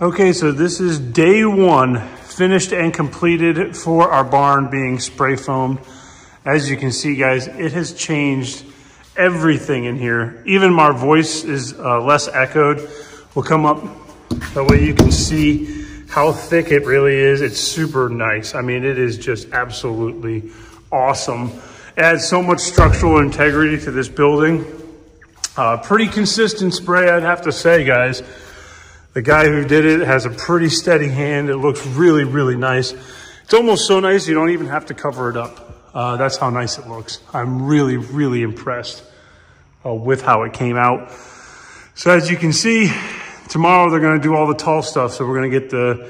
Okay, so this is day one, finished and completed for our barn being spray foamed. As you can see, guys, it has changed everything in here. Even my voice is less echoed. We'll come up that way you can see how thick it really is. It's super nice. I mean, it is just absolutely awesome. It adds so much structural integrity to this building. Pretty consistent spray, I'd have to say, guys. The guy who did it has a pretty steady hand. It looks really, really nice. It's almost so nice you don't even have to cover it up. That's how nice it looks. I'm really, really impressed with how it came out. So as you can see, tomorrow they're gonna do all the tall stuff. So we're gonna get the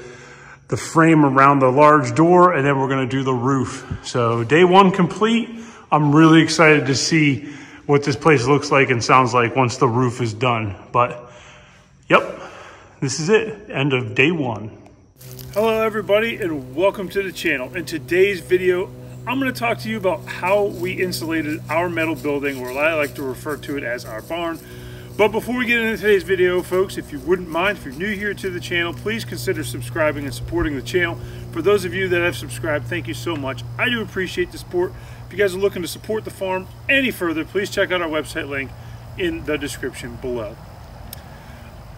frame around the large door, and then we're gonna do the roof. So day one complete. I'm really excited to see what this place looks like and sounds like once the roof is done. But yep. This is it, end of day one. Hello everybody and welcome to the channel. In today's video, I'm gonna talk to you about how we insulated our metal building, or I like to refer to it as our barn. But before we get into today's video, folks, if you wouldn't mind, if you're new here to the channel, please consider subscribing and supporting the channel. For those of you that have subscribed, thank you so much. I do appreciate the support. If you guys are looking to support the farm any further, please check out our website link in the description below.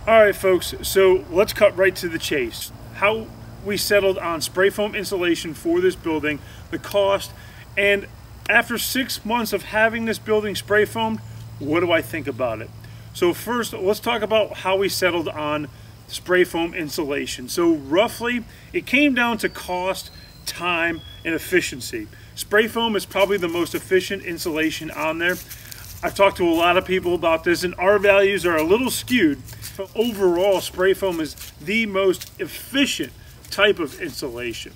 All right, folks, so let's cut right to the chase. How we settled on spray foam insulation for this building, the cost, and after 6 months of having this building spray foamed, what do I think about it? So first, let's talk about how we settled on spray foam insulation. So roughly, it came down to cost, time, and efficiency. Spray foam is probably the most efficient insulation on there. I've talked to a lot of people about this, and our values are a little skewed. But overall, spray foam is the most efficient type of insulation.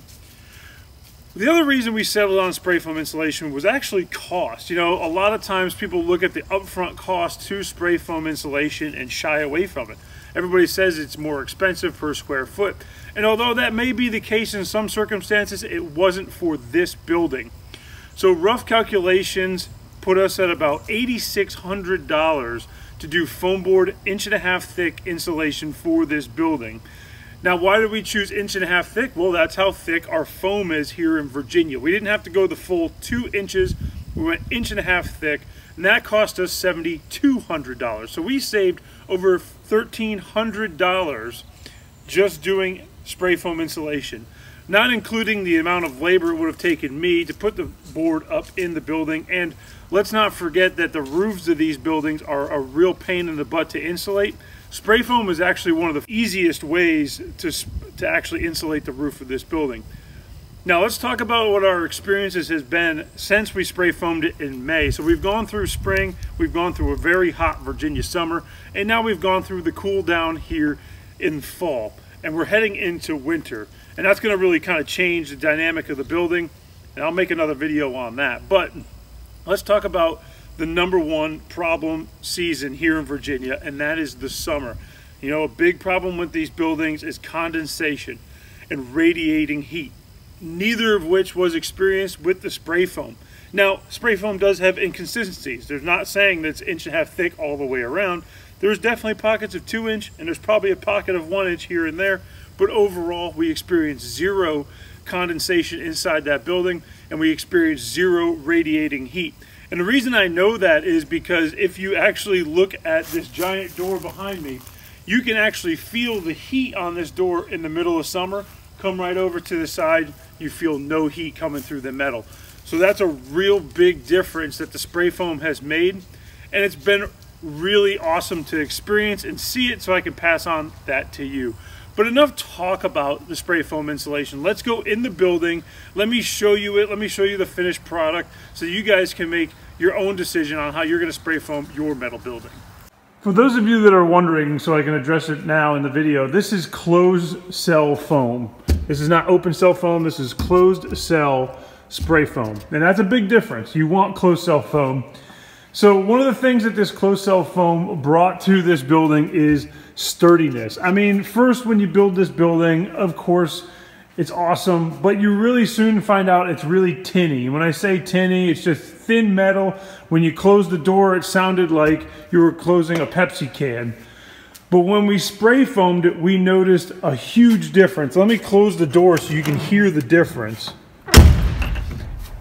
The other reason we settled on spray foam insulation was actually cost. You know, a lot of times people look at the upfront cost to spray foam insulation and shy away from it. Everybody says it's more expensive per square foot. And although that may be the case in some circumstances, it wasn't for this building. So rough calculations put us at about $8,600 to do foam board 1.5 inch thick insulation for this building. Now, why did we choose 1.5 inch thick? Well, that's how thick our foam is here in Virginia. We didn't have to go the full 2 inches. We went 1.5 inch thick, and that cost us $7,200. So we saved over $1,300 just doing spray foam insulation, not including the amount of labor it would have taken me to put the board up in the building. And let's not forget that the roofs of these buildings are a real pain in the butt to insulate. Spray foam is actually one of the easiest ways to actually insulate the roof of this building. Now let's talk about what our experiences has been since we spray foamed it in May. So we've gone through spring, we've gone through a very hot Virginia summer, and now we've gone through the cool down here in fall. And we're heading into winter. And that's gonna really kind of change the dynamic of the building. And I'll make another video on that. But let's talk about the #1 problem season here in Virginia, and that is the summer. You know, a big problem with these buildings is condensation and radiating heat, neither of which was experienced with the spray foam. Now, spray foam does have inconsistencies. There's not saying that it's 1.5 inch thick all the way around. There's definitely pockets of 2 inch, and there's probably a pocket of 1 inch here and there, but overall, we experienced zero condensation inside that building, and we experienced zero radiating heat. And the reason I know that is because if you actually look at this giant door behind me, you can actually feel the heat on this door in the middle of summer. Come right over to the side, you feel no heat coming through the metal. So that's a real big difference that the spray foam has made, and it's been really awesome to experience and see it, so I can pass on that to you. But enough talk about the spray foam insulation. Let's go in the building. Let me show you it. Let me show you the finished product so you guys can make your own decision on how you're going to spray foam your metal building. For those of you that are wondering, so I can address it now in the video, this is closed cell foam. This is not open cell foam. This is closed cell spray foam. And that's a big difference. You want closed cell foam. So one of the things that this closed cell foam brought to this building is sturdiness. I mean, first when you build this building, of course, it's awesome, but you really soon find out it's really tinny. When I say tinny, it's just thin metal. When you close the door, it sounded like you were closing a Pepsi can. But when we spray foamed it, we noticed a huge difference. Let me close the door so you can hear the difference.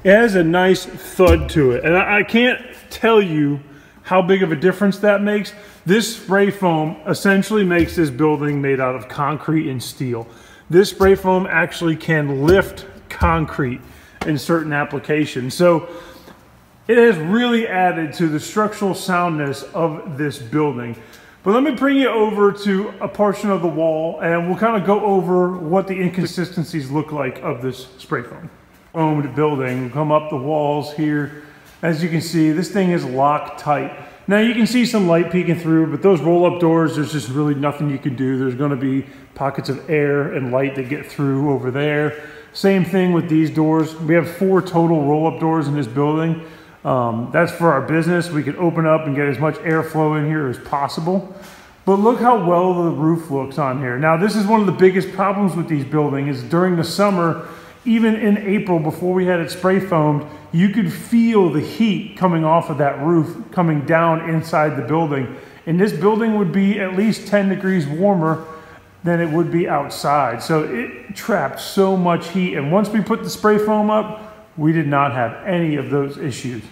It has a nice thud to it. And I can't tell you how big of a difference that makes. This spray foam essentially makes this building made out of concrete and steel. This spray foam actually can lift concrete in certain applications. So it has really added to the structural soundness of this building. But let me bring you over to a portion of the wall and we'll kind of go over what the inconsistencies look like of this spray foam. Foamed building, we'll come up the walls here. As you can see, this thing is locked tight. Now you can see some light peeking through, but those roll-up doors, there's just really nothing you can do. There's gonna be pockets of air and light that get through over there. Same thing with these doors. We have 4 total roll-up doors in this building. That's for our business. We can open up and get as much airflow in here as possible. But look how well the roof looks on here. Now this is one of the biggest problems with these buildings is during the summer, even in April before we had it spray foamed, you could feel the heat coming off of that roof coming down inside the building. And this building would be at least 10 degrees warmer than it would be outside. So it trapped so much heat. And once we put the spray foam up, we did not have any of those issues.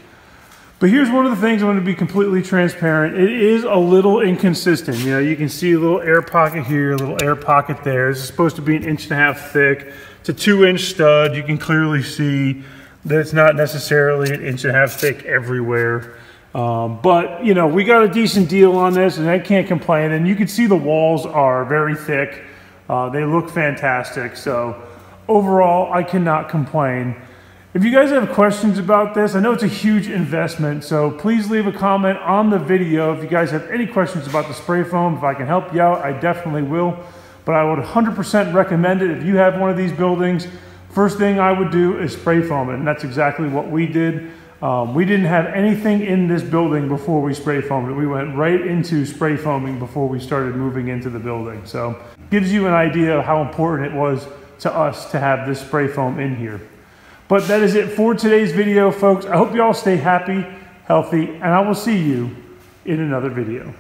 But here's one of the things I'm going to be completely transparent. It is a little inconsistent. You know, you can see a little air pocket here, a little air pocket there. This is supposed to be 1.5 inches thick. It's a 2-inch stud. You can clearly see that it's not necessarily 1.5 inches thick everywhere. But, you know, we got a decent deal on this and I can't complain. And you can see the walls are very thick. They look fantastic. So overall, I cannot complain. If you guys have questions about this, I know it's a huge investment, so please leave a comment on the video. If you guys have any questions about the spray foam, if I can help you out, I definitely will. But I would 100% recommend it if you have one of these buildings. First thing I would do is spray foam it, and that's exactly what we did. We didn't have anything in this building before we spray foamed it. We went right into spray foaming before we started moving into the building. So it gives you an idea of how important it was to us to have this spray foam in here. But that is it for today's video, folks. I hope you all stay happy, healthy, and I will see you in another video.